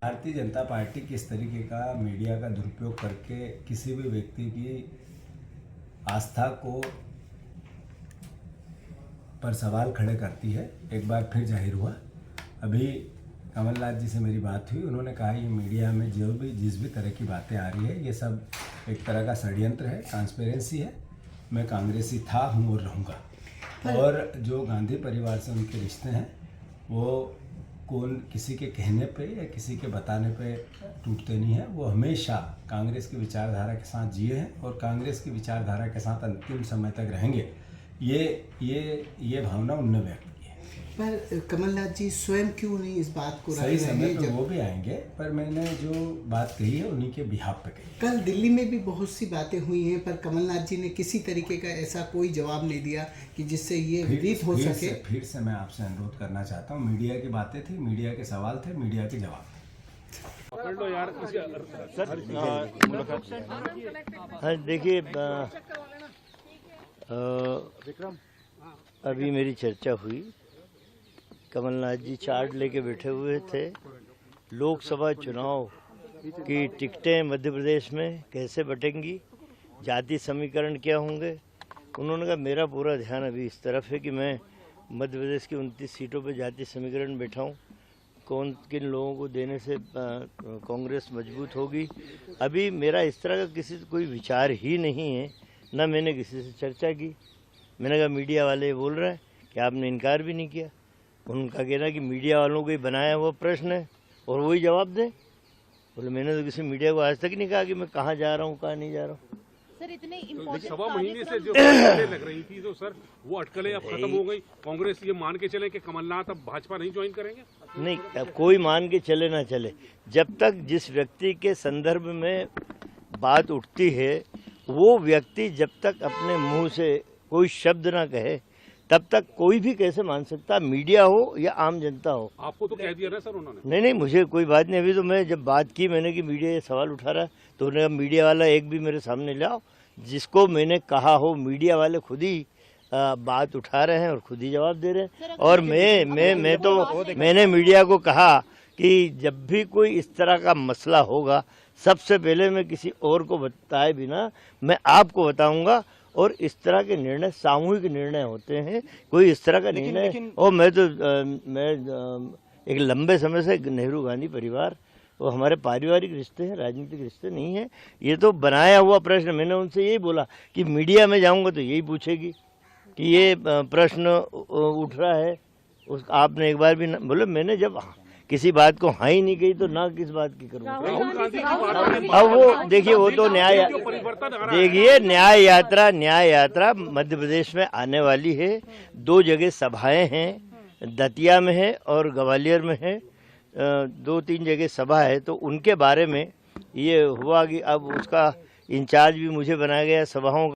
Bharatiya Janata party किस तरीके का मीडिया का दुरुपयोग करके किसी भी व्यक्ति की आस्था को पर सवाल खड़े करती है, एक बार फिर जाहिर हुआ। अभी कमलनाथ जी से मेरी बात हुई, उन्होंने कहा ये मीडिया में जिस भी तरह की बातें आ रही है ये सब एक तरह का षड्यंत्र है, ट्रांसपेरेंसी है। मैं कांग्रेसी था, हूँ और रहूँगा। और जो गांधी परिवार से उनके रिश्ते हैं वो किसी के कहने पे या किसी के बताने पे टूटते नहीं हैं। वो हमेशा कांग्रेस की विचारधारा के साथ जिए हैं और कांग्रेस की विचारधारा के साथ अंतिम समय तक रहेंगे। ये भावना उनने व्यक्त की है। पर कमलनाथ जी स्वयं क्यों नहीं इस बात को सही समय पे वो भी आएंगे, पर मैंने जो बात कही है उन्हीं के बिहाफ पे कही। कल दिल्ली में भी बहुत सी बातें हुई हैं, पर कमलनाथ जी ने किसी तरीके का ऐसा कोई जवाब नहीं दिया कि जिससे ये विदित हो सके। फिर से मैं आपसे अनुरोध करना चाहता हूँ, मीडिया की बातें थी, मीडिया के सवाल थे, मीडिया के जवाब थे। हाँ देखिए, अभी मेरी चर्चा हुई, कमलनाथ जी चार्ट लेके बैठे हुए थे। लोकसभा चुनाव की टिकटें मध्य प्रदेश में कैसे बटेंगी, जाति समीकरण क्या होंगे। उन्होंने कहा मेरा पूरा ध्यान अभी इस तरफ है कि मैं मध्य प्रदेश की 29 सीटों पे जाति समीकरण बैठाऊं, कौन किन लोगों को देने से कांग्रेस मजबूत होगी। अभी मेरा इस तरह का किसी से कोई विचार ही नहीं है, ना मैंने किसी से चर्चा की। मैंने कहा मीडिया वाले बोल रहे हैं कि आपने इनकार भी नहीं किया। उनका कहना कि मीडिया वालों को ही बनाया हुआ प्रश्न है और वही जवाब दें। बोले मैंने तो किसी मीडिया को आज तक नहीं कहा कि मैं कहाँ जा रहा हूँ, कहाँ नहीं जा रहा हूँ। सर इतने इम्पोर्टेंट सवा महीने से जो अटकलें लग रही थी तो सर वो अटकलें अब खत्म हो गई। कांग्रेस ये मान के चले कि कमलनाथ अब भाजपा नहीं ज्वाइन करेंगे? नहीं, अब कोई मान के चले ना चले, जब तक जिस व्यक्ति के संदर्भ में बात उठती है वो व्यक्ति जब तक अपने मुंह से कोई शब्द ना कहे तब तक कोई भी कैसे मान सकता, मीडिया हो या आम जनता हो। आपको तो कह दिया ना सर उन्होंने? नहीं, मुझे कोई बात नहीं। अभी तो मैं जब बात की मैंने कि मीडिया ये सवाल उठा रहा है तो उन्होंने कहा मीडिया वाला एक भी मेरे सामने लाओ। जिसको मैंने कहा हो मीडिया वाले खुद ही बात उठा रहे हैं और खुद ही जवाब दे रहे हैं। और मैंने मीडिया को कहा कि जब भी कोई इस तरह का मसला होगा सबसे पहले मैं किसी और को बताए बिना मैं आपको बताऊंगा। और इस तरह के निर्णय सामूहिक निर्णय होते हैं, कोई इस तरह का निर्णय। और मैं एक लंबे समय से नेहरू गांधी परिवार, वो हमारे पारिवारिक रिश्ते हैं, राजनीतिक रिश्ते नहीं है। ये तो बनाया हुआ प्रश्न। मैंने उनसे यही बोला कि मीडिया में जाऊंगा तो यही पूछेगी कि ये प्रश्न उठ रहा है। आपने एक बार भी बोले, मैंने जब किसी बात को हाँ ही नहीं कही तो ना किस बात की करूँगा। अब वो देखिए, वो तो न्याय यात्रा मध्य प्रदेश में आने वाली है। 2 जगह सभाएं हैं, दतिया में है और ग्वालियर में है। 2-3 जगह सभा है, तो उनके बारे में ये हुआ कि अब उसका इंचार्ज भी मुझे बनाया गया सभाओं